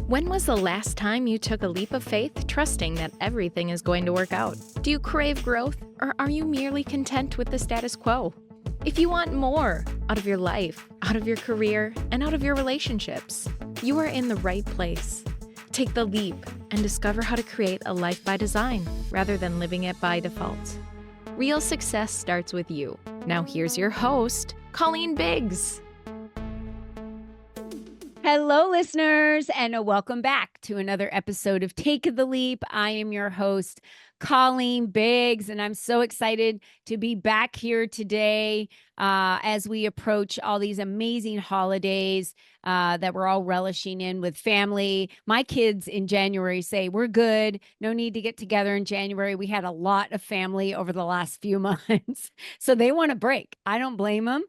When was the last time you took a leap of faith, trusting that everything is going to work out? Do you crave growth, or are you merely content with the status quo? If you want more out of your life, out of your career, and out of your relationships, you are in the right place. Take the leap and discover how to create a life by design rather than living it by default. Real success starts with you. Now here's your host, Colleen Biggs. Hello, listeners, and welcome back to another episode of Take the Leap. I am your host, Colleen Biggs, and I'm so excited to be back here today as we approach all these amazing holidays that we're all relishing in with family. My kids in January say, we're good. No need to get together in January. We had a lot of family over the last few months, so they want a break. I don't blame them.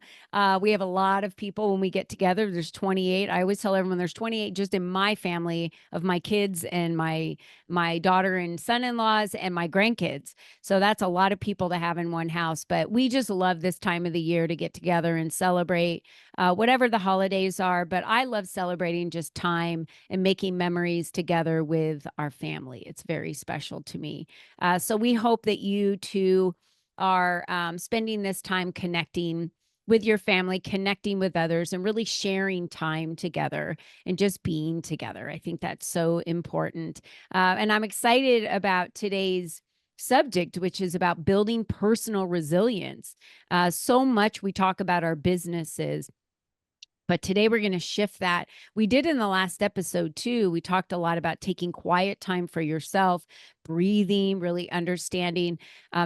We have a lot of people when we get together. There's 28. I always tell everyone there's 28 just in my family of my kids and my daughter and son-in-laws and my grandkids. So that's a lot of people to have in one house. But we just love this time of the year to get together and celebrate whatever the holidays are. But I love celebrating just time and making memories together with our family. It's very special to me. So we hope that you too are spending this time connecting with your family, connecting with others, and really sharing time together and just being together. I think that's so important. And I'm excited about today's subject, which is about building personal resilience. So much we talk about our businesses, but today we're going to shift that. We did in the last episode too. We talked a lot about taking quiet time for yourself, breathing, really understanding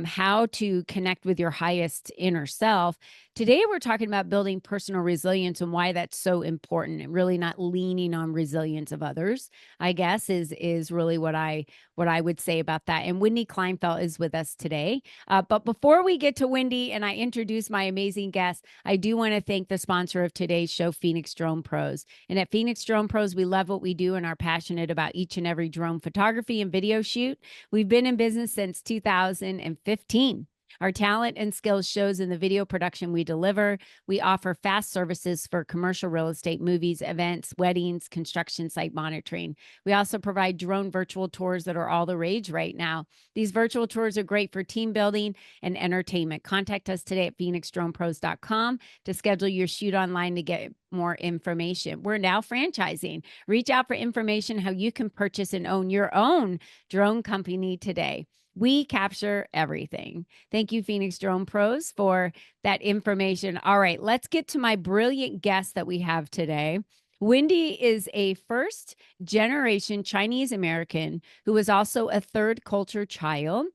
how to connect with your highest inner self. Today we're talking about building personal resilience and why that's so important, and really not leaning on resilience of others, I guess is really what I would say about that. And Wendy Kleinfeldt is with us today. But before we get to Wendy and I introduce my amazing guest, I do want to thank the sponsor of today's show, Phoenix Drone Pros. And at Phoenix Drone Pros, we love what we do and are passionate about each and every drone photography and video shoot. We've been in business since 2015. Our talent and skills shows in the video production we deliver. We offer fast services for commercial real estate, movies, events, weddings, construction site monitoring. We also provide drone virtual tours that are all the rage right now. These virtual tours are great for team building and entertainment. Contact us today at phoenixdronepros.com to schedule your shoot online to get more information. We're now franchising. Reach out for information how you can purchase and own your own drone company today. We capture everything. Thank you, Phoenix Drone Pros, for that information. All right, let's get to my brilliant guest that we have today. Wendy is a first-generation Chinese American who is also a third culture child,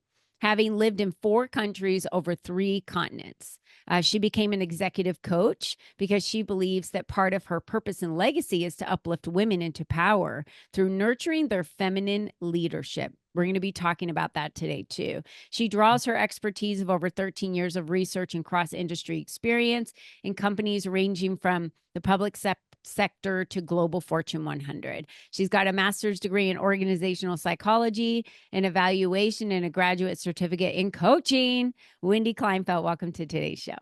having lived in 4 countries over 3 continents. She became an executive coach because she believes that part of her purpose and legacy is to uplift women into power through nurturing their feminine leadership. We're going to be talking about that today, too. She draws her expertise of over 13 years of research and cross-industry experience in companies ranging from the public sector to global Fortune 100. She's got a master's degree in organizational psychology, an evaluation, and a graduate certificate in coaching. Wendy Kleinfeldt, welcome to today's show.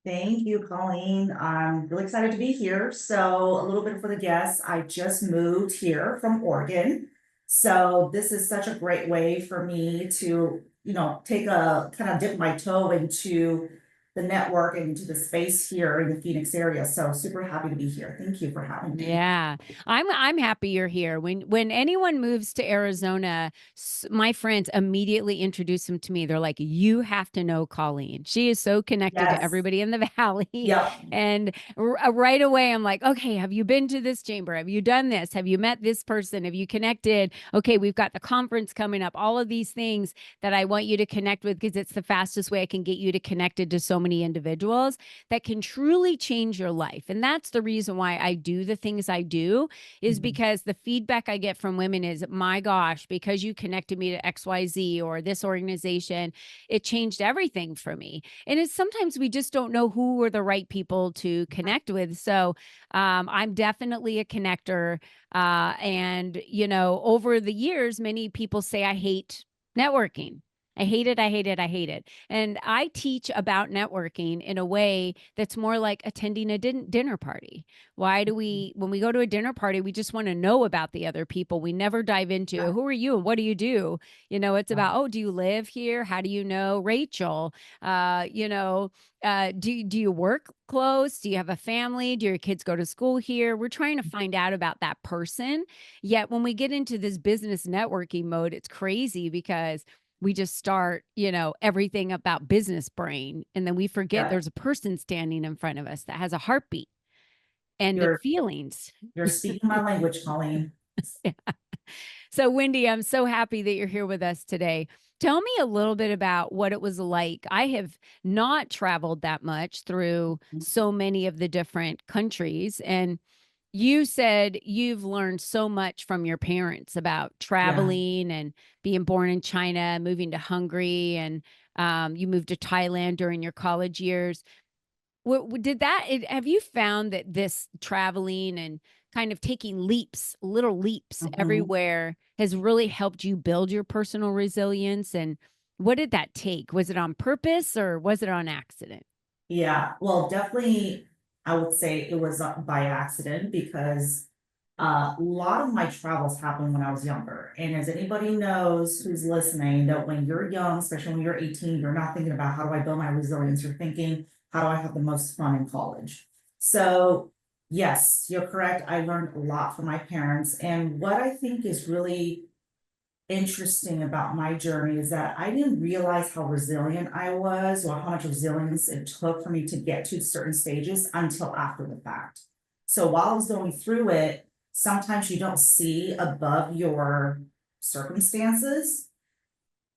Thank you, Colleen. I'm really excited to be here. So a little bit for the guests, I just moved here from Oregon. So this is such a great way for me to, take a kind of dip my toe into the network and into the space here in the Phoenix area. So super happy to be here. Thank you for having me. Yeah, I'm happy you're here. When anyone moves to Arizona, my friends immediately introduce them to me. They're like, "You have to know Colleen. She is so connected to Yes. everybody in the valley." Yep. And right away, I'm like, "Okay, have you been to this chamber? Have you done this? Have you met this person? Have you connected? Okay, we've got the conference coming up. All of these things that I want you to connect with because it's the fastest way I can get you to connected to so many individuals that can truly change your life." And that's the reason why I do the things I do, is because the feedback I get from women is, my gosh, because you connected me to XYZ or this organization, it changed everything for me. And it's sometimes we just don't know who are the right people to connect with. So I'm definitely a connector. And, over the years, many people say I hate networking. I hate it. I hate it. I hate it. And I teach about networking in a way that's more like attending a dinner party. Why do we, when we go to a dinner party, we just want to know about the other people. We never dive into who are you and what do you do? You know, it's about, oh, do you live here? How do you know Rachel? Do you work close? Do you have a family? Do your kids go to school here? We're trying to find out about that person. Yet when we get into this business networking mode, it's crazy because we just start, everything about business brain. And then we forget Yeah, there's a person standing in front of us that has a heartbeat and you're feelings. you're speaking my language, Colleen. Yeah. So, Wendy, I'm so happy that you're here with us today. Tell me a little bit about what it was like. I have not traveled that much through so many of the different countries. And you said you've learned so much from your parents about Yeah. traveling and being born in China, moving to Hungary, and you moved to Thailand during your college years. Have you found that this traveling and kind of taking little leaps Mhm. everywhere has really helped you build your personal resilience? And what did that take? Was it on purpose or was it on accident? Yeah, well, definitely, I would say it was by accident because a lot of my travels happened when I was younger. And as anybody knows who's listening, that when you're young, especially when you're 18, you're not thinking about how do I build my resilience? You're thinking, how do I have the most fun in college? So, yes, you're correct. I learned a lot from my parents. And what I think is really interesting about my journey is that I didn't realize how resilient I was or how much resilience it took for me to get to certain stages until after the fact. So while I was going through it, sometimes you don't see above your circumstances.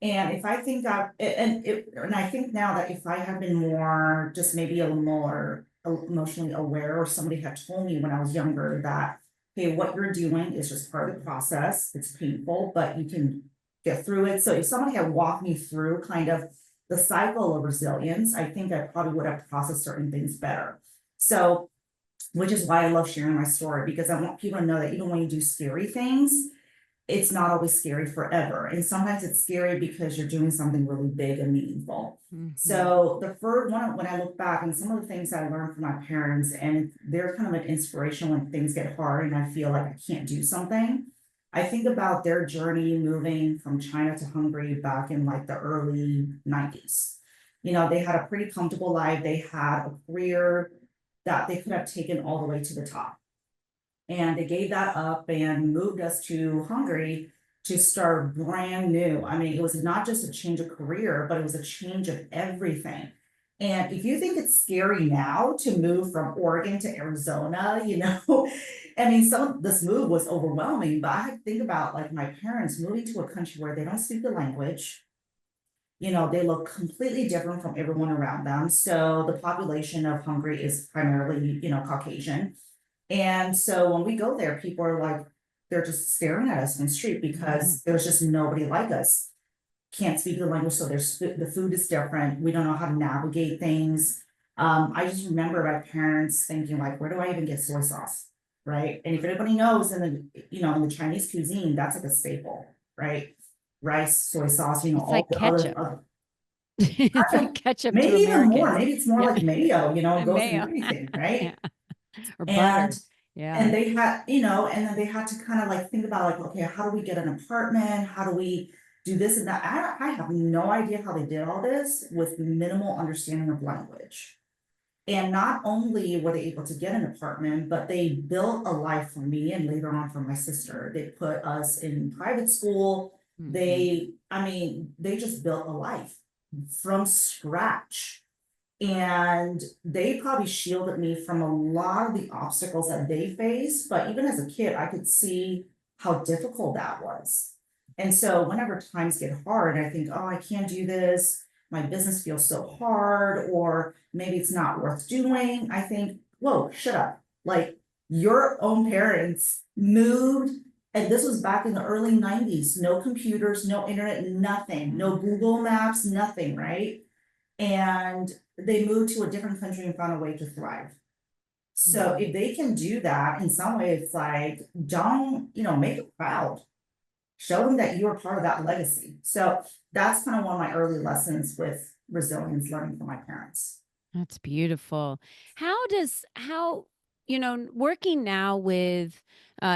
And if I think and I think now that if I had been more, just maybe a little more emotionally aware, or somebody had told me when I was younger that, hey, what you're doing is just part of the process. It's painful, but you can get through it. So if somebody had walked me through kind of the cycle of resilience, I think I probably would have processed certain things better. So, which is why I love sharing my story, because I want people to know that even when you do scary things, it's not always scary forever. And sometimes it's scary because you're doing something really big and meaningful. Mhm. So the first one, when I look back and some of the things I learned from my parents, and they're kind of an inspiration when things get hard and I feel like I can't do something. I think about their journey moving from China to Hungary back in like the early 90s. You know, they had a pretty comfortable life. They had a career that they could have taken all the way to the top. And they gave that up and moved us to Hungary to start brand new. I mean, it was not just a change of career, but it was a change of everything. And if you think it's scary now to move from Oregon to Arizona, I mean, some of this move was overwhelming, but I think about like my parents moving to a country where they don't speak the language. You know, they look completely different from everyone around them. So the population of Hungary is primarily, Caucasian. And so when we go there, people are like, they're just staring at us on the street because there's just nobody like us. Can't speak the language, so the food is different. We don't know how to navigate things. I just remember my parents thinking like, where do I even get soy sauce? Right. And if anybody knows in the Chinese cuisine, that's like a staple, right? Rice, soy sauce, It's all like the other, ketchup. It's like ketchup to maybe even more. Americans. Maybe it's more Yeah. like mayo, it And goes in mayo. everything, Yeah. right? Or And butter. Yeah. and they had, and then they had to kind of like think about like, okay, how do we get an apartment? How do we do this and that? I have no idea how they did all this with minimal understanding of language. And not only were they able to get an apartment, but they built a life for me and later on for my sister. They put us in private school. Mhm. I mean, they just built a life from scratch. And they probably shielded me from a lot of the obstacles that they faced, but even as a kid, I could see how difficult that was. And so whenever times get hard, I think, oh, I can't do this, my business feels so hard, or maybe it's not worth doing. I think, whoa, shut up. Like your own parents moved, and this was back in the early 90s, no computers, no internet, nothing, no Google Maps, nothing, right? And they moved to a different country and found a way to thrive. So if they can do that, in some way, it's like, don't, make it proud. show them that you're part of that legacy. So that's kind of one of my early lessons with resilience, learning from my parents. That's beautiful. How working now with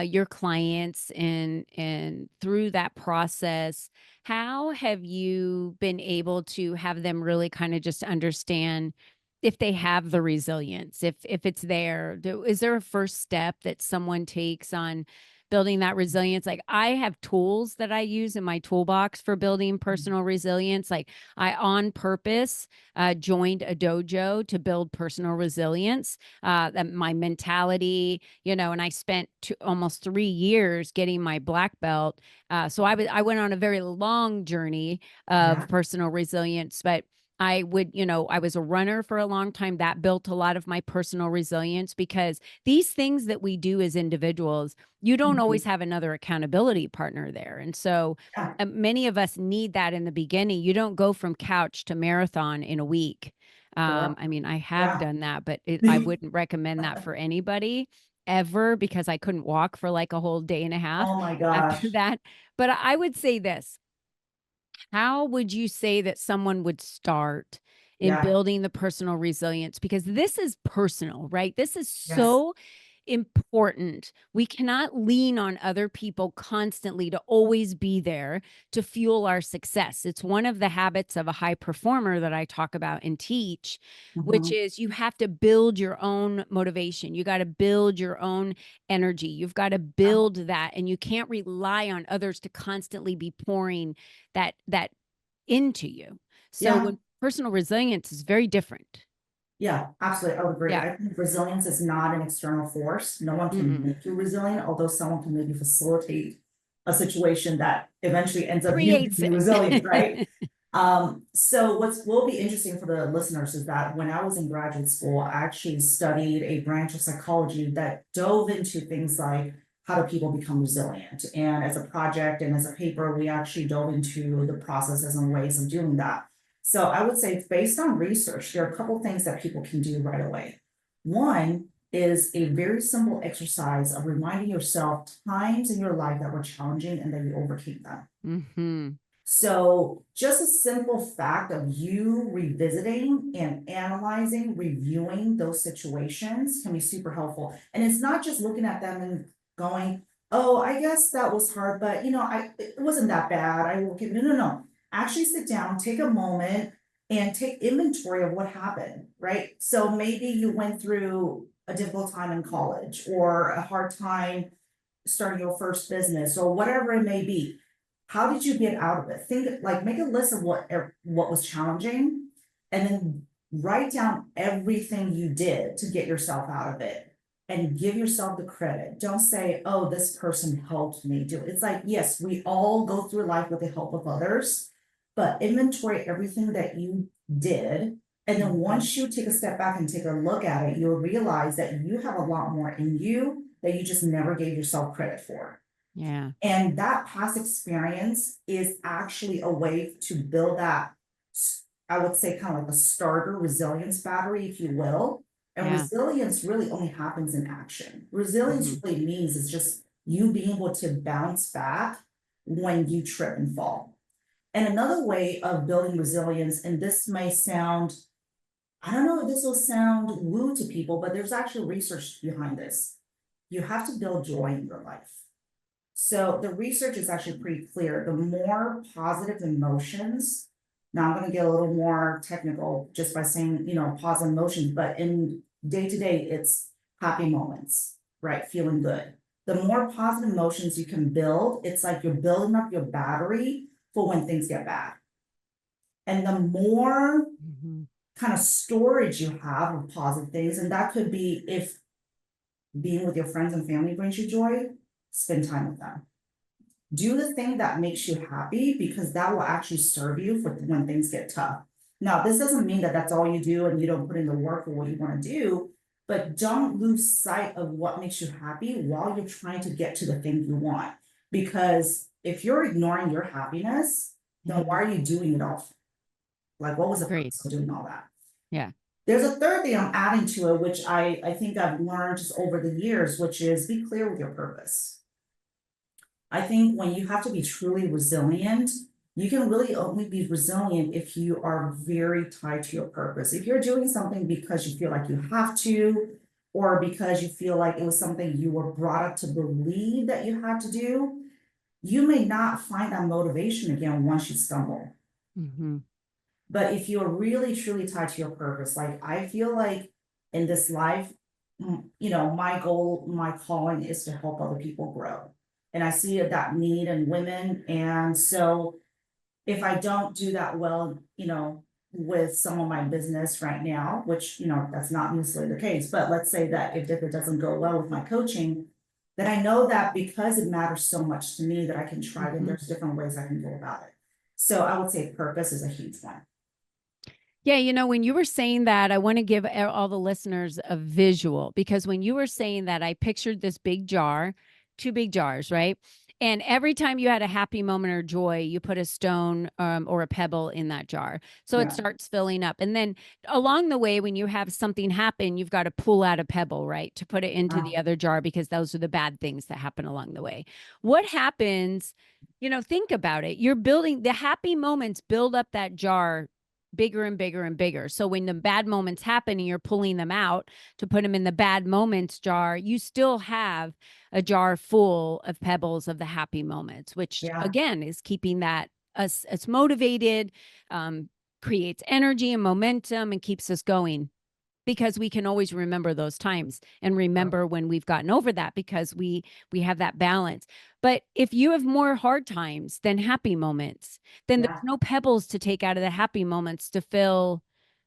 your clients and through that process, how have you been able to have them really kind of just understand if they have the resilience, if it's there? Is there a first step that someone takes on building that resilience? Like, I have tools that I use in my toolbox for building personal resilience. Like, I on purpose joined a dojo to build personal resilience, that my mentality, and I spent almost 3 years getting my black belt. So I went on a very long journey Yeah. of personal resilience, but I was a runner for a long time. That built a lot of my personal resilience, because these things that we do as individuals, you don't always Mhm. have another accountability partner there. And so Yeah. many of us need that in the beginning. You don't go from couch to marathon in a week. Correct. I mean, I have Yeah. done that, but I wouldn't recommend that for anybody ever, because I couldn't walk for like a whole day and a half Oh my after gosh. that. But I would say this: how would you say that someone would start in Yeah. building the personal resilience? Because this is personal, right? This is Yes. so important. We cannot lean on other people constantly to always be there to fuel our success. It's one of the habits of a high performer that I talk about and teach, which Mhm. is you have to build your own motivation. You got to build your own energy. You've got to Yeah. build that, and you can't rely on others to constantly be pouring that into you. So Yeah. when personal resilience is very different. Yeah, absolutely. I would agree. Yeah. I think resilience is not an external force. No one can Mm-mm. make you resilient, although someone can maybe facilitate a situation that eventually ends up you Creates being resilient, right? it. So what's will be interesting for the listeners is that when I was in graduate school, I actually studied a branch of psychology that dove into things like how do people become resilient. And as a project and as a paper, we actually dove into the processes and ways of doing that. So I would say, based on research, there are a couple things that people can do right away. One is a very simple exercise of reminding yourself times in your life that were challenging and that you overcame them. Mm-hmm. So just a simple fact of you revisiting and analyzing, reviewing those situations can be super helpful. And it's not just looking at them and going, oh, I guess that was hard, but it wasn't that bad. I will give, no, no, no. Actually sit down, take a moment and take inventory of what happened, right? So maybe you went through a difficult time in college or a hard time starting your first business or whatever it may be. How did you get out of it? Think like make a list of what was challenging and then write down everything you did to get yourself out of it and give yourself the credit. Don't say, oh, this person helped me do it. It's like, yes, we all go through life with the help of others, but inventory everything that you did. And then once you take a step back and take a look at it, you'll realize that you have a lot more in you that you just never gave yourself credit for. Yeah. And that past experience is actually a way to build that, I would say, kind of like a starter resilience battery, if you will. And Yeah. resilience really only happens in action. Resilience Mm-hmm. really means it's just you being able to bounce back when you trip and fall. And another way of building resilience, and this may sound, I don't know if this will sound woo to people, but there's actual research behind this. You have to build joy in your life. So the research is actually pretty clear. The more positive emotions, now I'm going to get a little more technical just by saying, positive emotions, but in day to day, it's happy moments, right? Feeling good. The more positive emotions you can build, it's like you're building up your battery for when things get bad. And the more Mm-hmm. kind of storage you have of positive things, and that could be if being with your friends and family brings you joy, spend time with them. Do the thing that makes you happy because that will actually serve you for when things get tough. Now, this doesn't mean that that's all you do and you don't put in the work for what you want to do, but don't lose sight of what makes you happy while you're trying to get to the thing you want. Because if you're ignoring your happiness, then Mm-hmm. why are you doing it all? Like, what was the Agreed. purpose of doing all that? Yeah. There's a third thing I'm adding to it, which I think I've learned just over the years, which is be clear with your purpose. I think when you have to be truly resilient, you can really only be resilient if you are very tied to your purpose. If you're doing something because you feel like you have to, or because you feel like it was something you were brought up to believe that you had to do, you may not find that motivation again once you stumble. Mm-hmm. But if you're really truly tied to your purpose, like I feel like in this life, my goal, my calling is to help other people grow. And I see that need in women. And so if I don't do that well, with some of my business right now, which, that's not necessarily the case, but let's say that if it doesn't go well with my coaching, then I know that because it matters so much to me that I can try it and there's different ways I can go about it. So I would say purpose is a huge one. Yeah, when you were saying that, I want to give all the listeners a visual, because when you were saying that, I pictured this big jar, two big jars, right? And every time you had a happy moment or joy, you put a stone or a pebble in that jar. So it Yeah. starts filling up. And then along the way, when you have something happen, you've got to pull out a pebble, right? To put it into the other jar, because those are the bad things that happen along the way. What happens, think about it. You're building the happy moments, build up that jar bigger and bigger and bigger. So when the bad moments happen and you're pulling them out to put them in the bad moments jar, you still have a jar full of pebbles of the happy moments, which again is keeping that us motivated, creates energy and momentum and keeps us going, because we can always remember those times and remember when we've gotten over that, because we have that balance. But if you have more hard times than happy moments, then there's no pebbles to take out of the happy moments to fill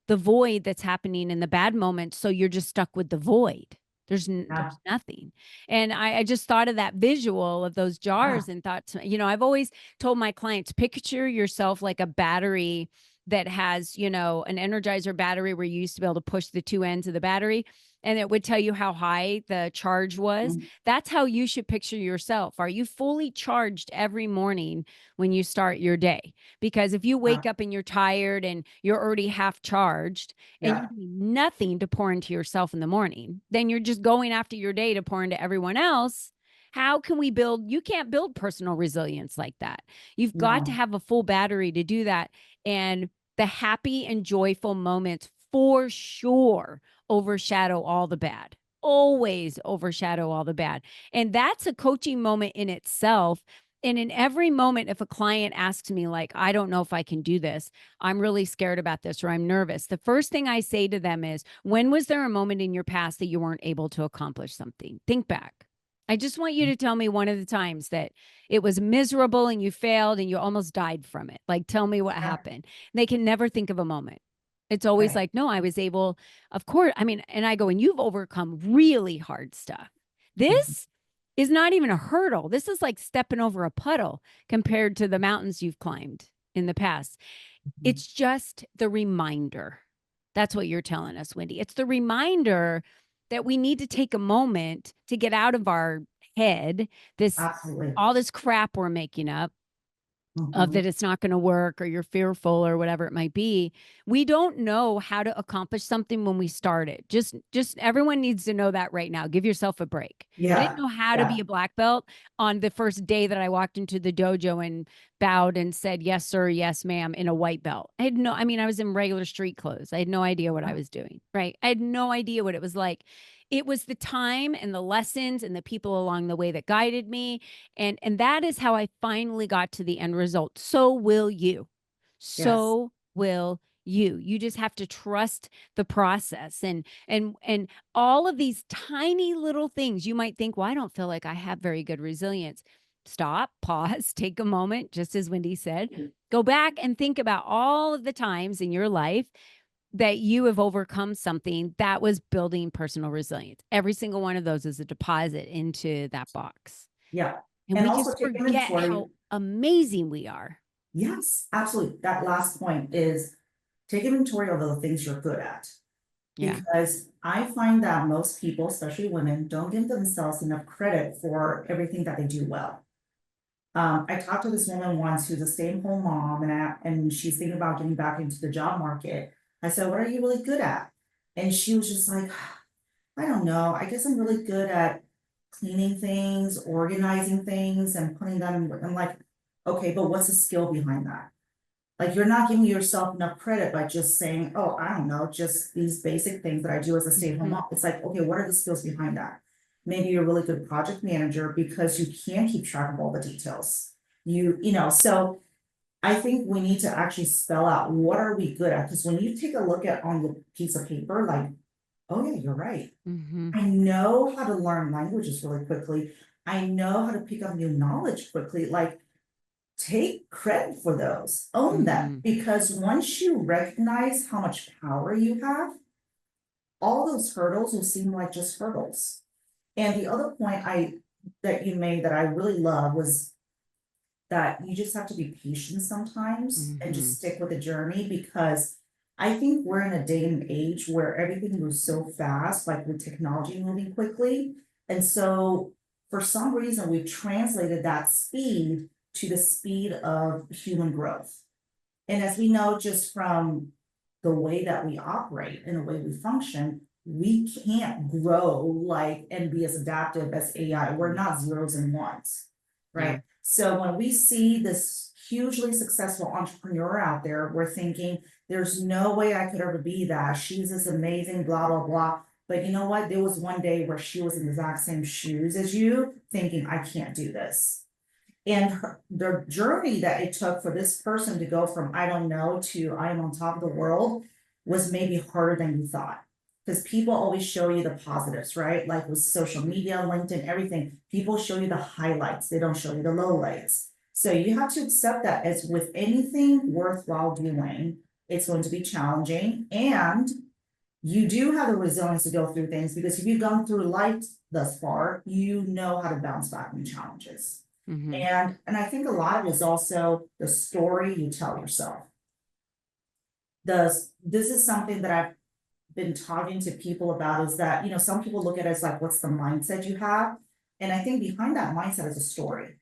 the void that's happening in the bad moments. So you're just stuck with the void. There's nothing. And I just thought of that visual of those jars and thought, I've always told my clients, picture yourself like a battery that has, an energizer battery where you used to be able to push the two ends of the battery and it would tell you how high the charge was. That's how you should picture yourself. Are you fully charged every morning when you start your day? Because if you wake up and you're tired and you're already half charged and you do nothing to pour into yourself in the morning, then you're just going after your day to pour into everyone else. How can we build? You can't build personal resilience like that. You've got to have a full battery to do that. And the happy and joyful moments for sure overshadow all the bad, always overshadow all the bad. And that's a coaching moment in itself. And in every moment, if a client asks me, like, I don't know if I can do this, I'm really scared about this, or I'm nervous, the first thing I say to them is, when was there a moment in your past that you weren't able to accomplish something? Think back. I just want you to tell me one of the times that it was miserable and you failed and you almost died from it. Like, tell me what happened. They can never think of a moment. It's always like, no, I was able, of course. I mean, and I go, and you've overcome really hard stuff. This is not even a hurdle. This is like stepping over a puddle compared to the mountains you've climbed in the past. It's just the reminder. That's what you're telling us, Wendy. It's the reminder that we need to take a moment to get out of our head all this crap we're making up of that it's not going to work, or you're fearful, or whatever it might be. We don't know how to accomplish something when we start it. Just everyone needs to know that right now. Give yourself a break. I didn't know how to be a black belt on the first day that I walked into the dojo and bowed and said, yes, sir, yes, ma'am, in a white belt. I was in regular street clothes. I had no idea what I was doing, right? I had no idea what it was like. It was the time and the lessons and the people along the way that guided me. And that is how I finally got to the end result. So will you. So will you. You just have to trust the process and all of these tiny little things. You might think, well, I don't feel like I have very good resilience. Stop, pause, take a moment, just as Wendy said, go back and think about all of the times in your life that you have overcome something that was building personal resilience. Every single one of those is a deposit into that box. Yeah. And we just forget how amazing we are. Yes, absolutely. That last point is take inventory of the things you're good at. Because I find that most people, especially women, don't give themselves enough credit for everything that they do well. I talked to this woman once who's a stay-at-home mom, and she's thinking about getting back into the job market. I said, what are you really good at? And she was just like, I don't know. I guess I'm really good at cleaning things, organizing things and putting them, I'm like, okay, but what's the skill behind that? Like, you're not giving yourself enough credit by just saying, oh, I don't know, just these basic things that I do as a stay-at-home mom. It's like, okay, what are the skills behind that? Maybe you're a really good project manager because you can't keep track of all the details. So I think we need to actually spell out what are we good at? Because when you take a look at on the piece of paper, like, oh yeah, you're right. I know how to learn languages really quickly. I know how to pick up new knowledge quickly. Like, take credit for those, own them, because once you recognize how much power you have, all those hurdles will seem like just hurdles. And the other point that you made that I really love was that you just have to be patient sometimes and just stick with the journey, because I think we're in a day and age where everything moves so fast, like with technology moving quickly. And so for some reason, we've translated that speed to the speed of human growth. And as we know, just from the way that we operate and the way we function, we can't grow like and be as adaptive as AI. We're not zeros and ones, right? Yeah. So when we see this hugely successful entrepreneur out there, we're thinking, there's no way I could ever be that. She's this amazing, blah, blah, blah. But you know what? There was one day where she was in the exact same shoes as you, thinking, I can't do this. And the journey that it took for this person to go from I don't know to I am on top of the world was maybe harder than you thought. Because people always show you the positives, right? Like with social media, LinkedIn, everything, people show you the highlights, they don't show you the lowlights. So you have to accept that as with anything worthwhile doing, it's going to be challenging. And you do have the resilience to go through things, because if you've gone through life thus far, you know how to bounce back from challenges. And I think a lot of it is also the story you tell yourself. This is something that I've been talking to people about, is that, some people look at it as like, what's the mindset you have? And I think behind that mindset is a story.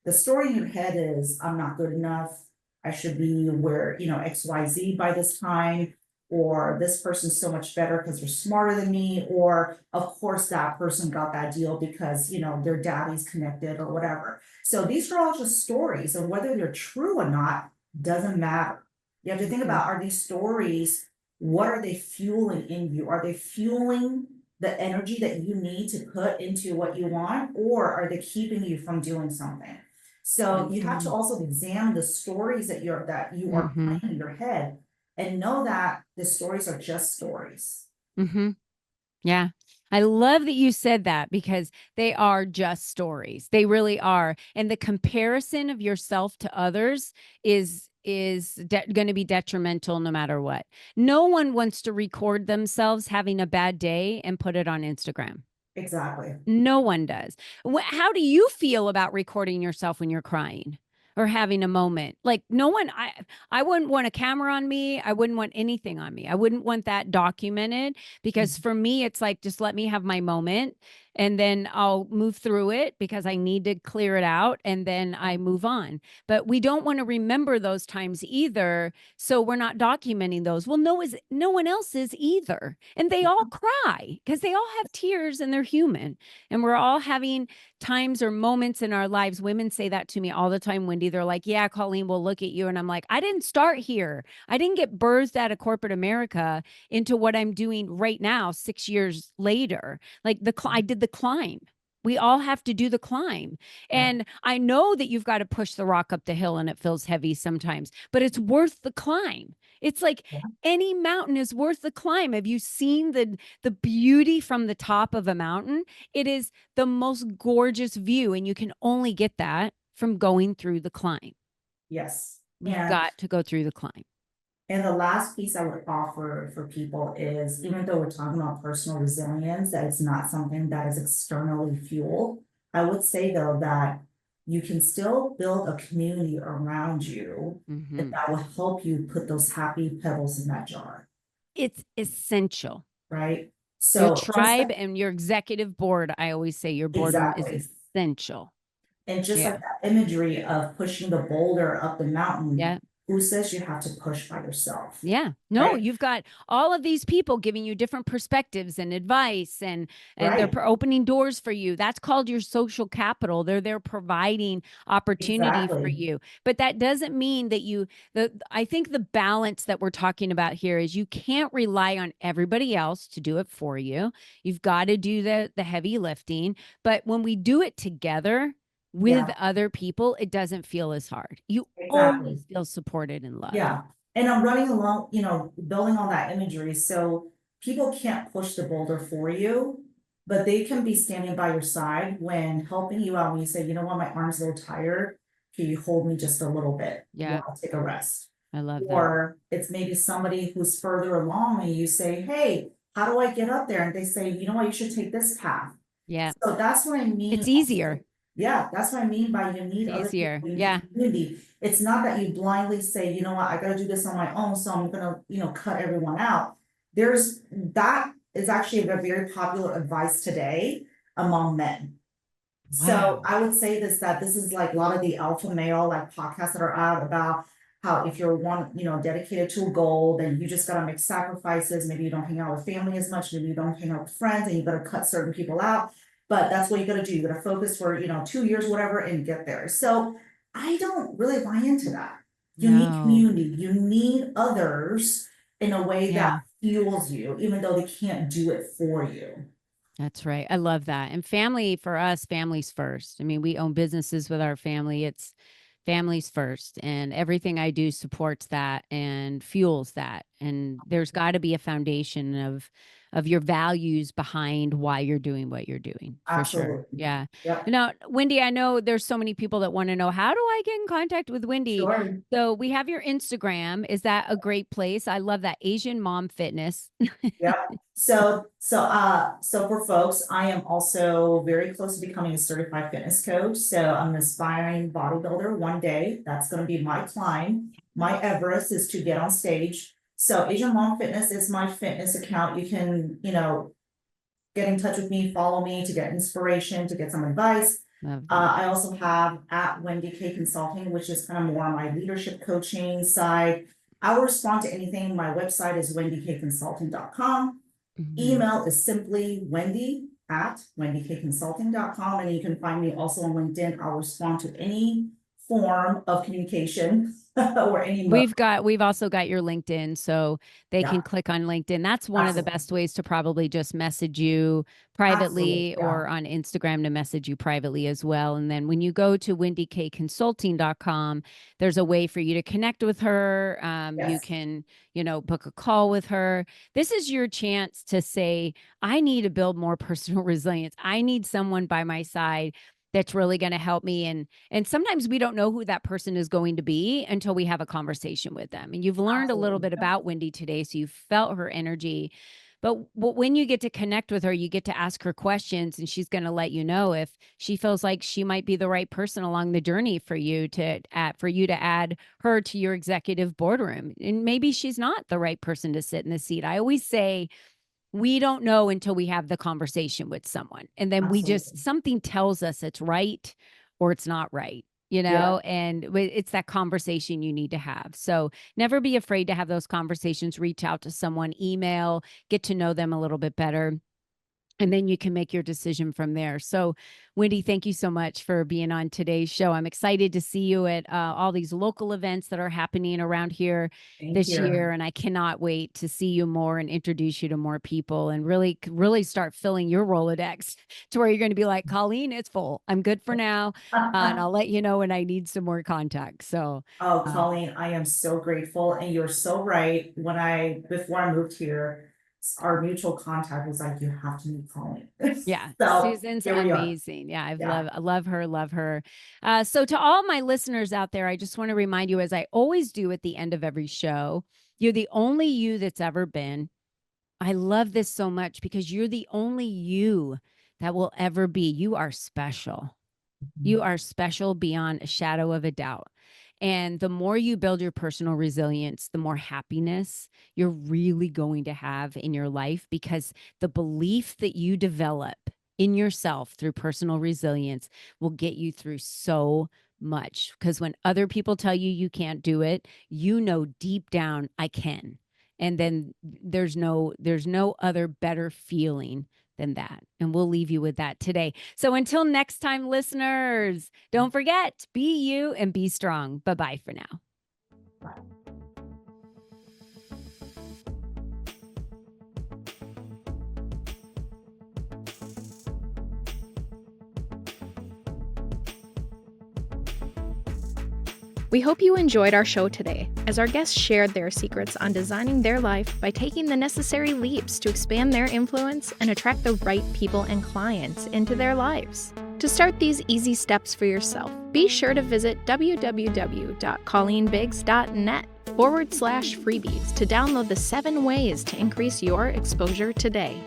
The story in your head is, I'm not good enough. I should be where, XYZ by this time, or this person's so much better because they're smarter than me, or of course that person got that deal because, their daddy's connected or whatever. So these are all just stories, and whether they're true or not doesn't matter. You have to think about, are these stories, what are they fueling in you? Are they fueling the energy that you need to put into what you want, or are they keeping you from doing something? So you have to also examine the stories that you are playing in your head, and know that the stories are just stories. Yeah. I love that you said that, because they are just stories. They really are. And the comparison of yourself to others is going to be detrimental no matter what. No one wants to record themselves having a bad day and put it on Instagram. Exactly. No one does. How do you feel about recording yourself when you're crying or having a moment? Like, no one, I wouldn't want a camera on me. I wouldn't want anything on me. I wouldn't want that documented, because for me, it's like, just let me have my moment, and then I'll move through it because I need to clear it out, and then I move on. But we don't want to remember those times either, so we're not documenting those. Well, no one else is either. And they all cry because they all have tears, and they're human. And we're all having times or moments in our lives. Women say that to me all the time, Wendy. They're like, yeah, Colleen, we'll look at you. And I'm like, I didn't start here. I didn't get birthed out of corporate America into what I'm doing right now, 6 years later. Like I did the climb. We all have to do the climb. And I know that you've got to push the rock up the hill, and it feels heavy sometimes, but it's worth the climb. It's like any mountain is worth the climb. Have you seen the beauty from the top of a mountain? It is the most gorgeous view, and you can only get that from going through the climb. Yes. You've got to go through the climb. And the last piece I would offer for people is, even though we're talking about personal resilience, that it's not something that is externally fueled, I would say though that you can still build a community around you that will help you put those happy pebbles in that jar. It's essential. Right? So your tribe and your executive board, I always say your boardroom is essential. And just like that imagery of pushing the boulder up the mountain, who says you have to push by yourself? Yeah. No, Right? you've got all of these people giving you different perspectives and advice, and they're Right. opening doors for you. That's called your social capital. They're there providing opportunity for Exactly. you. But that doesn't mean that I think the balance that we're talking about here is you can't rely on everybody else to do it for you. You've got to do the heavy lifting. But when we do it together with Yeah, other people, it doesn't feel as hard. You exactly. always feel supported and loved. Yeah, and I'm running along, building on that imagery, so people can't push the boulder for you, but they can be standing by your side when helping you out, when you say, you know what, my arm's a little tired, can you hold me just a little bit Yeah. while I take a rest? I love that. Or it's maybe somebody who's further along and you say, hey, how do I get up there? And they say, you know what, you should take this path. Yeah. So that's what I mean. It's easier. Yeah, that's what I mean by you It's need other easier. people, you Yeah. need community. It's not that you blindly say, you know what, I gotta do this on my own, so I'm gonna, cut everyone out. That is actually a very popular advice today among men. So Wow. I would say that this is like a lot of the alpha male like podcasts that are out about how if you're dedicated to a goal, then you just gotta make sacrifices. Maybe you don't hang out with family as much, maybe you don't hang out with friends and you gotta cut certain people out. But that's what you gotta do. You gotta focus for, 2 years, whatever, and get there. So I don't really buy into that. You need No. community, you need others in a way that Yeah. fuels you, even though they can't do it for you. That's right. I love that. And family for us, families first. I mean, we own businesses with our family. It's families first. And everything I do supports that and fuels that. And there's got to be a foundation of your values behind why you're doing what you're doing, for sure. Absolutely. Yeah. Yep, Now, Wendy, I know there's so many people that want to know, how do I get in contact with Wendy? sure. So we have your Instagram. Is that a great place? I love that, Asian Mom Fitness. Yep. So for folks, I am also very close to becoming a certified fitness coach. So I'm an aspiring bodybuilder one day. That's gonna be my climb. My Everest is to get on stage. So Asian Mom Fitness is my fitness account. You can, get in touch with me, follow me to get inspiration, to get some advice. Love that. I also have at Wendy K Consulting, which is kind of more on my leadership coaching side. I will respond to anything. My website is wendykconsulting.com. Mhm. Email is simply wendy@wendykconsulting.com, and you can find me also on LinkedIn. I'll respond to any form of communication or any mode. We've also got your LinkedIn, so they Yeah, can click on LinkedIn. That's one of the absolutely. best ways to probably just message you Absolutely. privately, Yeah. or on Instagram to message you privately as well. And then when you go to wendykconsulting.com, there's a way for you to connect with her. You Yes. can, book a call with her. This is your chance to say, I need to build more personal resilience. I need someone by my side that's really going to help me. And sometimes we don't know who that person is going to be until we have a conversation with them. And you've learned a little Absolutely. bit about Wendy today, so you felt her energy. But when you get to connect with her, you get to ask her questions, and she's going to let you know if she feels like she might be the right person along the journey for you to add her to your executive boardroom. And maybe she's not the right person to sit in the seat. I always say, we don't know until we have the conversation with someone. And then Absolutely. something tells us it's right or it's not right, Yeah. and it's that conversation you need to have. So never be afraid to have those conversations, reach out to someone, email, get to know them a little bit better. And then you can make your decision from there. So, Wendy, thank you so much for being on today's show. I'm excited to see you at all these local events that are happening around here Thank this you. year. And I cannot wait to see you more and introduce you to more people, and really start filling your Rolodex to where you're going to be like, Colleen, it's full. I'm good for now. And I'll let you know when I need some more contacts. So, Oh, uh, Colleen, I am so grateful, and you're so right. Before I moved here, our mutual contact was like, you have to meet Colleen. yeah, So Susan's here we are. amazing. Yeah, Yeah, I love her, love her. So to all my listeners out there, I just want to remind you, as I always do at the end of every show, you're the only you that's ever been. I love this so much because you're the only you that will ever be. You are special. You are special beyond a shadow of a doubt. And the more you build your personal resilience, the more happiness you're really going to have in your life, because the belief that you develop in yourself through personal resilience will get you through so much, because when other people tell you you can't do it, you know deep down I can. And then there's no other better feeling than that. And we'll leave you with that today. So until next time, listeners, don't forget, be you and be strong. Bye-bye for now. Bye. We hope you enjoyed our show today, as our guests shared their secrets on designing their life by taking the necessary leaps to expand their influence and attract the right people and clients into their lives. To start these easy steps for yourself, be sure to visit www.colleenbiggs.net/freebies to download the 7 ways to increase your exposure today.